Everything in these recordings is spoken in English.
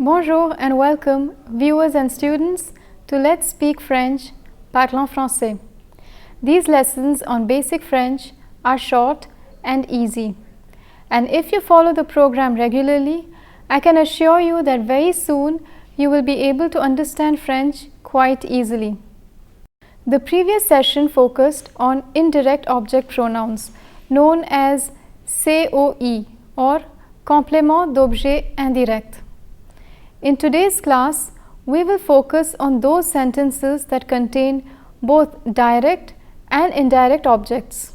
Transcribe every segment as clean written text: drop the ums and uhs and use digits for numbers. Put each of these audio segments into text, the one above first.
Bonjour and welcome, viewers and students, to Let's Speak French, Parlons Français. These lessons on basic French are short and easy. And if you follow the program regularly, I can assure you that very soon you will be able to understand French quite easily. The previous session focused on indirect object pronouns known as COI or complément d'objet indirect. In today's class, we will focus on those sentences that contain both direct and indirect objects.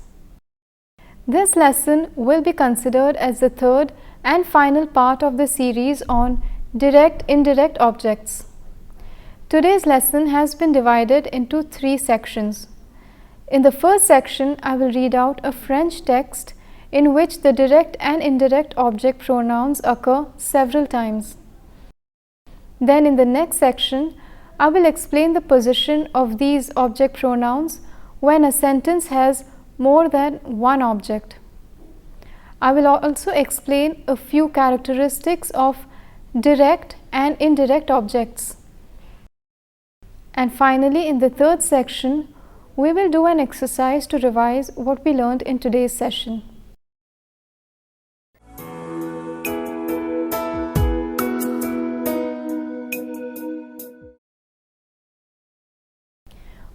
This lesson will be considered as the third and final part of the series on direct-indirect objects. Today's lesson has been divided into three sections. In the first section, I will read out a French text in which the direct and indirect object pronouns occur several times. Then in the next section, I will explain the position of these object pronouns when a sentence has more than one object. I will also explain a few characteristics of direct and indirect objects. And finally, in the third section, we will do an exercise to revise what we learned in today's session.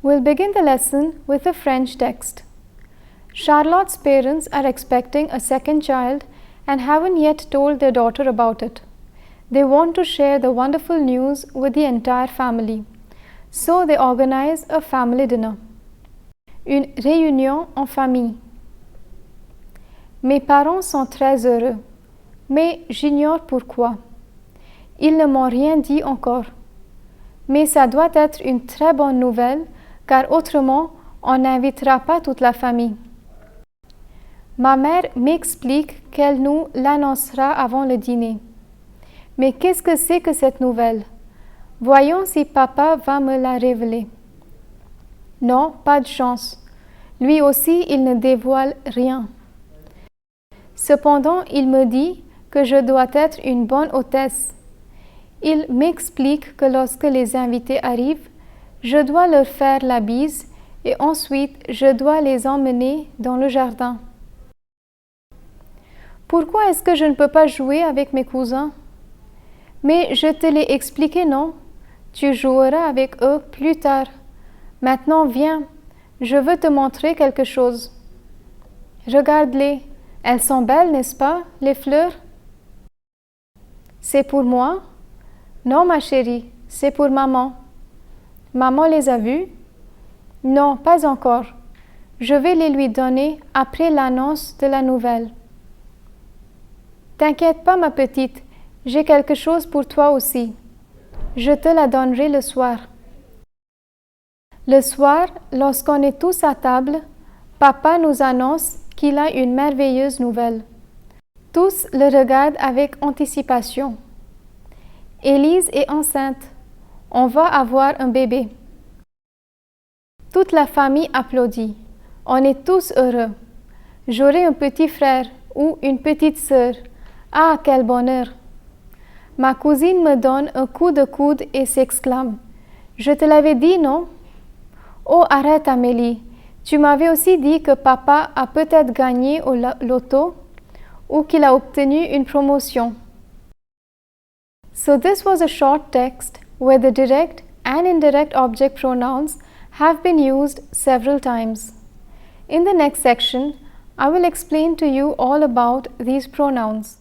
We'll begin the lesson with a French text. Charlotte's parents are expecting a second child and haven't yet told their daughter about it. They want to share the wonderful news with the entire family. So they organize a family dinner. Une réunion en famille. Mes parents sont très heureux, mais j'ignore pourquoi. Ils ne m'ont rien dit encore. Mais ça doit être une très bonne nouvelle car autrement, on n'invitera pas toute la famille. Ma mère m'explique qu'elle nous l'annoncera avant le dîner. Mais qu'est-ce que c'est que cette nouvelle? Voyons si papa va me la révéler. Non, pas de chance. Lui aussi, il ne dévoile rien. Cependant, il me dit que je dois être une bonne hôtesse. Il m'explique que lorsque les invités arrivent, je dois leur faire la bise et ensuite je dois les emmener dans le jardin. Pourquoi est-ce que je ne peux pas jouer avec mes cousins? Mais je te l'ai expliqué, non? Tu joueras avec eux plus tard. Maintenant, viens, je veux te montrer quelque chose. Regarde-les, elles sont belles, n'est-ce pas, les fleurs? C'est pour moi? Non, ma chérie, c'est pour maman. Maman les a vues? Non, pas encore. Je vais les lui donner après l'annonce de la nouvelle. T'inquiète pas, ma petite, j'ai quelque chose pour toi aussi. Je te la donnerai le soir. Le soir, lorsqu'on est tous à table, papa nous annonce qu'il a une merveilleuse nouvelle. Tous le regardent avec anticipation. Élise est enceinte. On va avoir un bébé. Toute la famille applaudit. On est tous heureux. J'aurai un petit frère ou une petite sœur. Ah, quel bonheur! Ma cousine me donne un coup de coude et s'exclame. Je te l'avais dit, non? Oh, arrête, Amélie. Tu m'avais aussi dit que papa a peut-être gagné au loto ou qu'il a obtenu une promotion. So this was a short text where the direct and indirect object pronouns have been used several times. In the next section, I will explain to you all about these pronouns.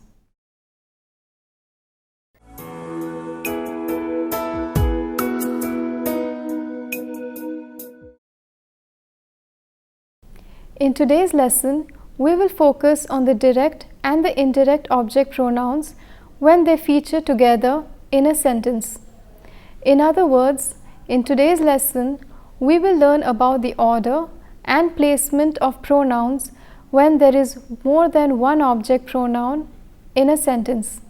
In today's lesson, we will focus on the direct and the indirect object pronouns when they feature together in a sentence. In other words, in today's lesson, we will learn about the order and placement of pronouns when there is more than one object pronoun in a sentence.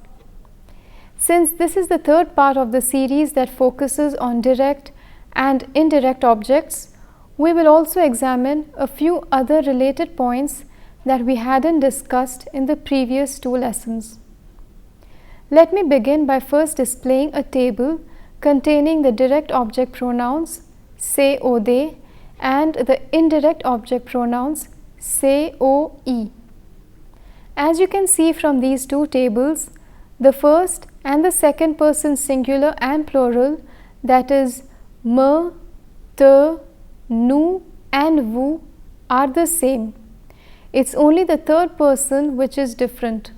Since this is the third part of the series that focuses on direct and indirect objects, we will also examine a few other related points that we hadn't discussed in the previous two lessons. Let me begin by first displaying a table containing the direct object pronouns say, o, they and the indirect object pronouns say, o, e. As you can see from these two tables, the first and the second person singular and plural, that is me, te, nous and vous, are the same. It's only the third person which is different.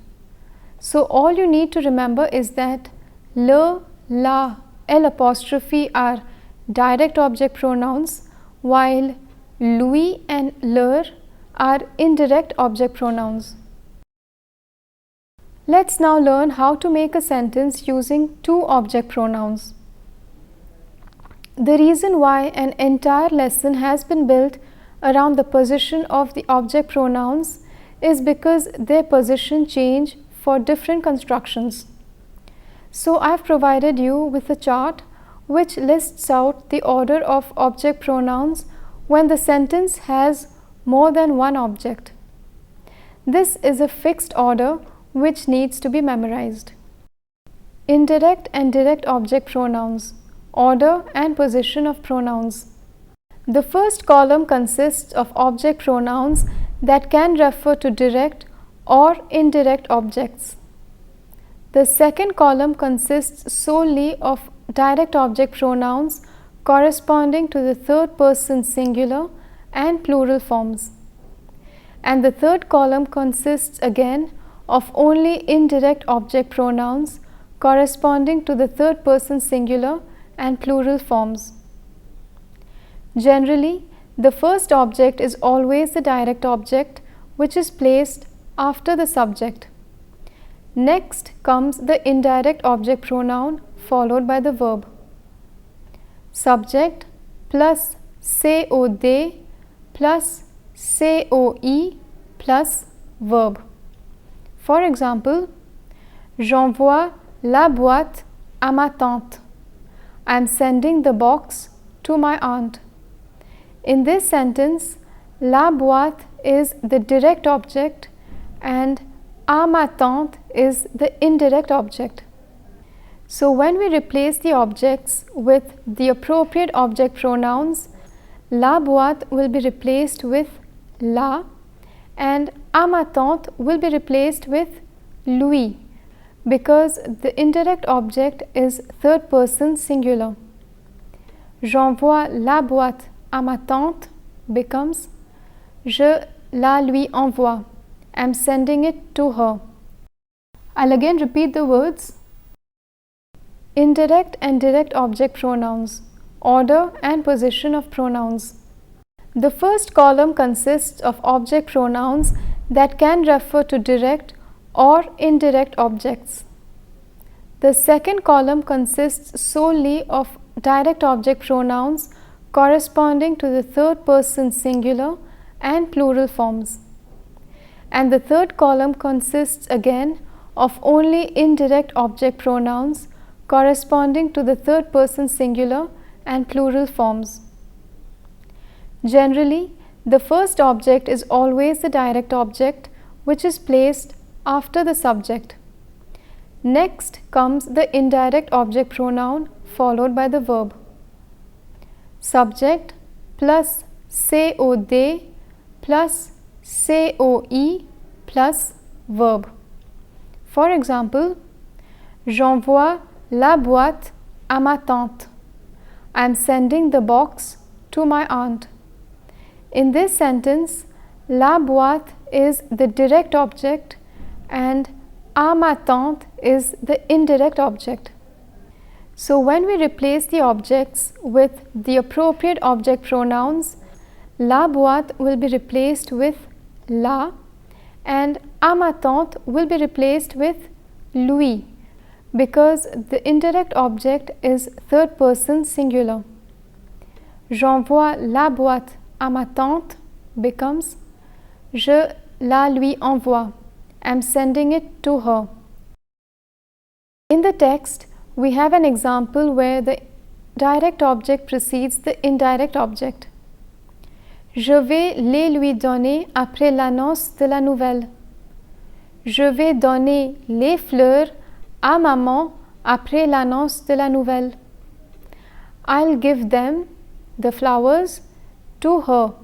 So all you need to remember is that le, la, l apostrophe are direct object pronouns, while lui and leur are indirect object pronouns. Let's now learn how to make a sentence using two object pronouns. The reason why an entire lesson has been built around the position of the object pronouns is because their position change for different constructions. So I've provided you with a chart which lists out the order of object pronouns when the sentence has more than one object. This is a fixed order which needs to be memorized. Indirect and direct object pronouns, order and position of pronouns. The first column consists of object pronouns that can refer to direct or indirect objects. The second column consists solely of direct object pronouns corresponding to the third person singular and plural forms. And the third column consists again of only indirect object pronouns corresponding to the third person singular and plural forms. Generally, the first object is always the direct object which is placed after the subject. Next comes the indirect object pronoun followed by the verb. Subject plus say, o, they plus say, o, e plus verb. For example, j'envoie la boîte à ma tante. I am sending the box to my aunt. In this sentence, la boîte is the direct object and à ma tante is the indirect object. So when we replace the objects with the appropriate object pronouns, la boîte will be replaced with la and à ma tante will be replaced with lui, because the indirect object is third person singular. J'envoie la boîte à ma tante becomes je la lui envoie. I am sending it to her. I'll again repeat the words. Indirect and direct object pronouns, order and position of pronouns. The first column consists of object pronouns that can refer to direct or indirect objects. The second column consists solely of direct object pronouns corresponding to the third person singular and plural forms. And the third column consists again of only indirect object pronouns corresponding to the third person singular and plural forms. Generally, the first object is always the direct object which is placed after the subject. Next comes the indirect object pronoun followed by the verb. Subject plus say, o, they plus say, o, e plus verb. For example, j'envoie la boîte à ma tante. I am sending the box to my aunt. In this sentence, la boîte is the direct object and à ma tante is the indirect object. So when we replace the objects with the appropriate object pronouns, la boîte will be replaced with la and à ma tante will be replaced with lui, because the indirect object is third person singular. J'envoie la boîte à ma tante becomes je la lui envoie. I am sending it to her. In the text, we have an example where the direct object precedes the indirect object. Je vais les lui donner après l'annonce de la nouvelle. Je vais donner les fleurs à maman après l'annonce de la nouvelle. I'll give them, the flowers, to her,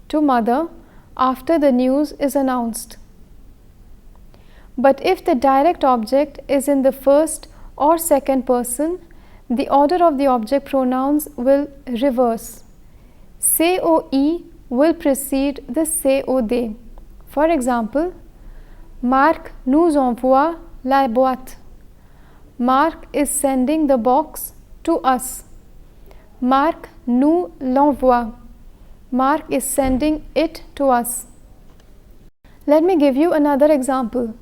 to mother, after the news is announced. But if the direct object is in the first or second person, the order of the object pronouns will reverse. COE will precede the COD. For example, Marc nous envoie la boîte. Marc is sending the box to us. Marc nous l'envoie. Marc is sending it to us. Let me give you another example.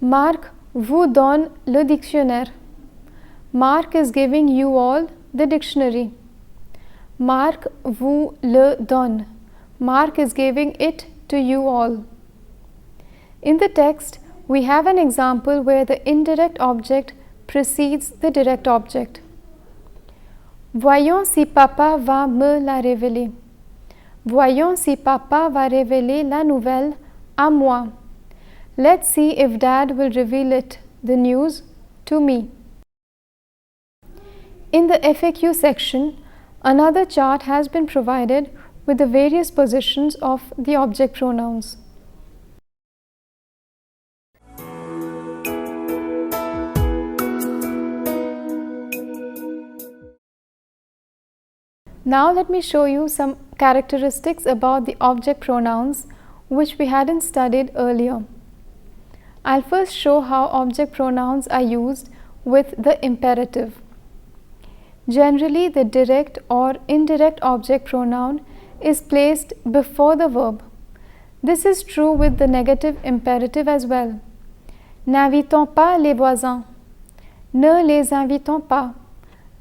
Marc vous donne le dictionnaire. Marc is giving you all the dictionary. Marc vous le donne. Marc is giving it to you all. In the text, we have an example where the indirect object precedes the direct object. Voyons si papa va me la révéler. Voyons si papa va révéler la nouvelle à moi. Let's see if dad will reveal it, the news, to me. In the FAQ section, another chart has been provided with the various positions of the object pronouns. Now let me show you some characteristics about the object pronouns which we hadn't studied earlier. I'll first show how object pronouns are used with the imperative. Generally, the direct or indirect object pronoun is placed before the verb. This is true with the negative imperative as well. N'invitons pas les voisins. Ne les invitons pas.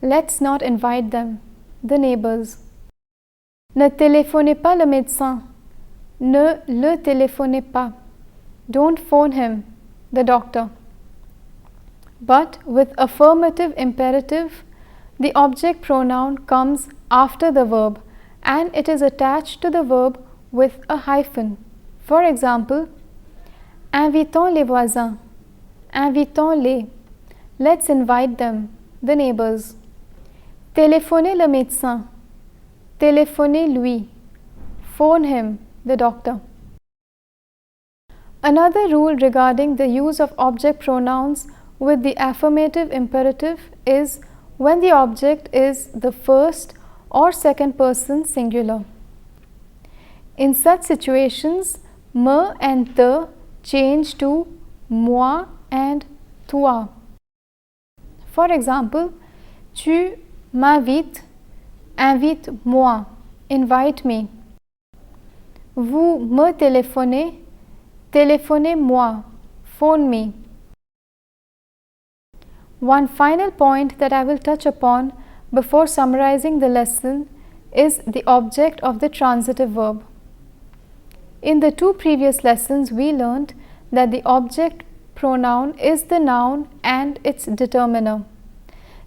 Let's not invite them, the neighbors. Ne téléphonez pas le médecin. Ne le téléphonez pas. Don't phone him, the doctor. But with affirmative imperative, the object pronoun comes after the verb and it is attached to the verb with a hyphen. For example, invitons les voisins. Invitons-les. Let's invite them, the neighbors. Téléphonez le médecin. Téléphonez-lui. Phone him, the doctor. Another rule regarding the use of object pronouns with the affirmative imperative is when the object is the first or second person singular. In such situations, me and te change to moi and toi. For example, tu m'invites, invite-moi, invite me. Vous me téléphonez, téléphonez-moi, phone me. One final point that I will touch upon before summarizing the lesson is the object of the transitive verb. In the two previous lessons, we learned that the object pronoun is the noun and its determiner.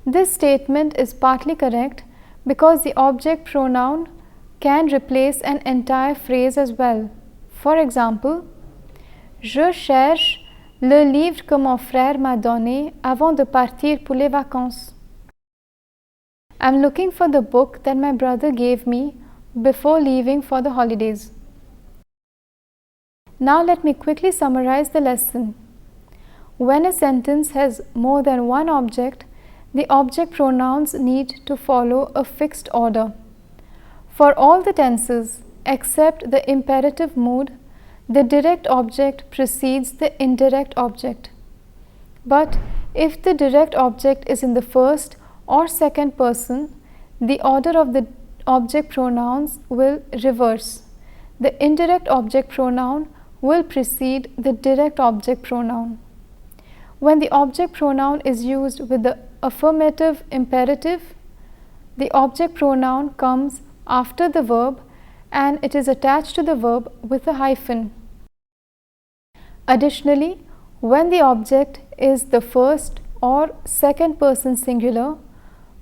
This statement is partly correct because the object pronoun can replace an entire phrase as well. For example, je cherche le livre que mon frère m'a donné avant de partir pour les vacances. I'm looking for the book that my brother gave me before leaving for the holidays. Now let me quickly summarize the lesson. When a sentence has more than one object, the object pronouns need to follow a fixed order. For all the tenses except the imperative mood, the direct object precedes the indirect object. But if the direct object is in the first or second person, the order of the object pronouns will reverse. The indirect object pronoun will precede the direct object pronoun. When the object pronoun is used with the affirmative imperative, the object pronoun comes after the verb and it is attached to the verb with a hyphen. Additionally, when the object is the first or second person singular,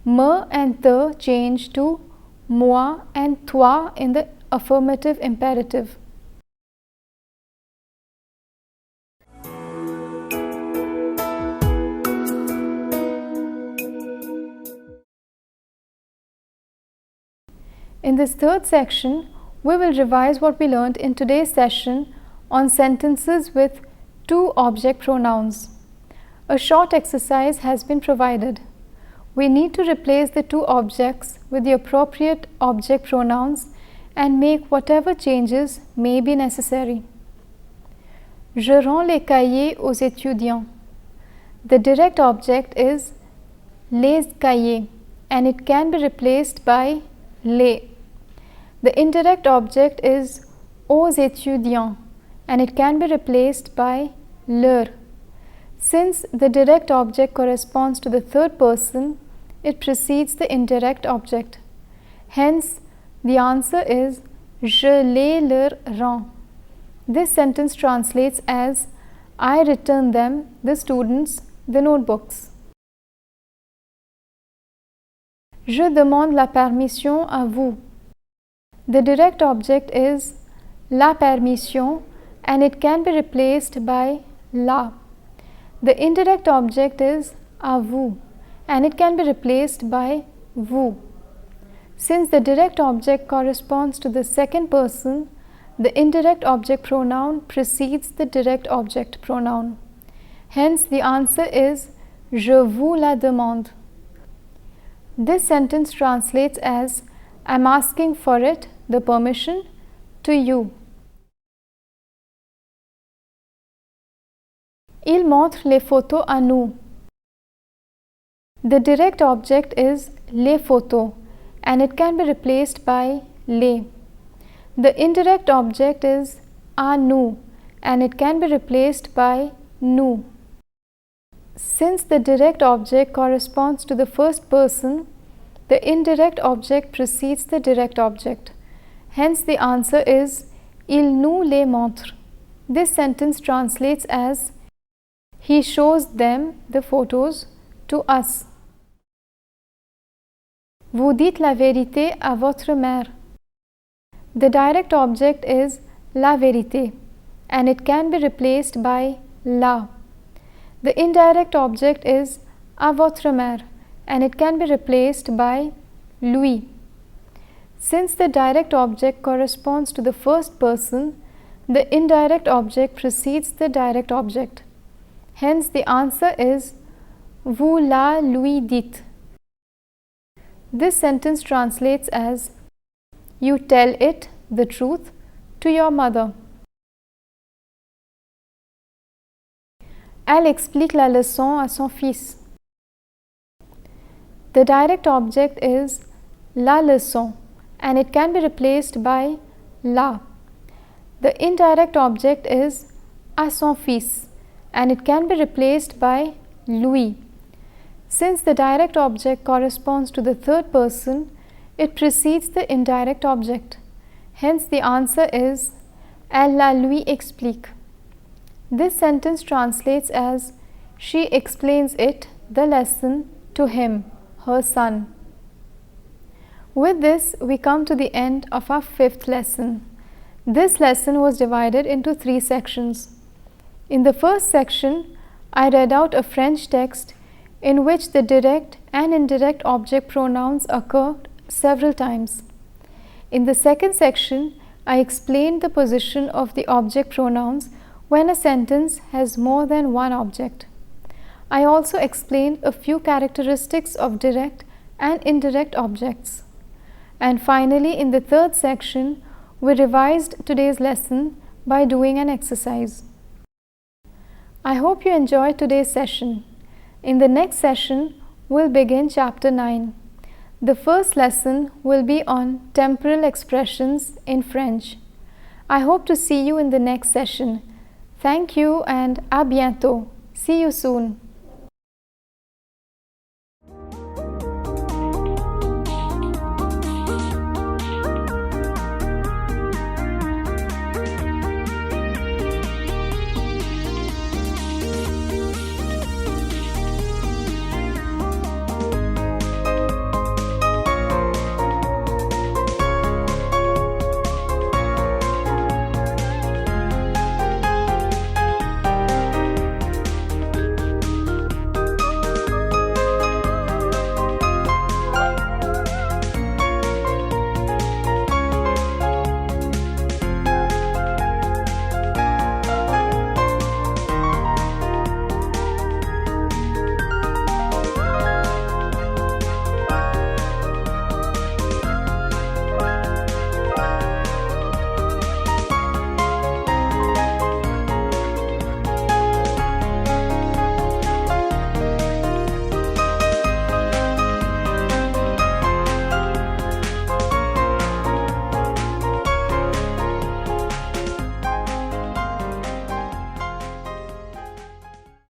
me and te change to moi and toi in the affirmative imperative. In this third section, we will revise what we learned in today's session on sentences with two object pronouns. A short exercise has been provided. We need to replace the two objects with the appropriate object pronouns and make whatever changes may be necessary. Je rends les cahiers aux étudiants. The direct object is les cahiers and it can be replaced by les. The indirect object is aux étudiants and it can be replaced by leur. Since the direct object corresponds to the third person, it precedes the indirect object. Hence, the answer is Je les leur rends. This sentence translates as I return them, the students, the notebooks. Je demande la permission à vous. The direct object is la permission and it can be replaced by la. The indirect object is à vous and it can be replaced by vous. Since the direct object corresponds to the second person, the indirect object pronoun precedes the direct object pronoun. Hence, the answer is Je vous la demande. This sentence translates as I am asking for it, the permission, to you. Il montre les photos à nous. The direct object is les photos and it can be replaced by les. The indirect object is à nous and it can be replaced by nous. Since the direct object corresponds to the first person, the indirect object precedes the direct object. Hence, the answer is Il nous les montre. This sentence translates as He shows them, the photos, to us. Vous dites la vérité à votre mère. The direct object is la vérité and it can be replaced by la. The indirect object is à votre mère and it can be replaced by lui. Since the direct object corresponds to the first person, the indirect object precedes the direct object. Hence, the answer is Vous la lui dites. This sentence translates as You tell it, the truth, to your mother. Elle explique la leçon à son fils. The direct object is la leçon and it can be replaced by la. The indirect object is à son fils and it can be replaced by lui. Since the direct object corresponds to the third person, it precedes the indirect object. Hence, the answer is Elle la lui explique. This sentence translates as She explains it, the lesson, to him, her son. With this, we come to the end of our fifth lesson. This lesson was divided into three sections. In the first section, I read out a French text in which the direct and indirect object pronouns occurred several times. In the second section, I explained the position of the object pronouns when a sentence has more than one object. I also explained a few characteristics of direct and indirect objects. And finally, in the third section, we revised today's lesson by doing an exercise. I hope you enjoyed today's session. In the next session, we'll begin Chapter 9. The first lesson will be on temporal expressions in French. I hope to see you in the next session. Thank you and à bientôt. See you soon.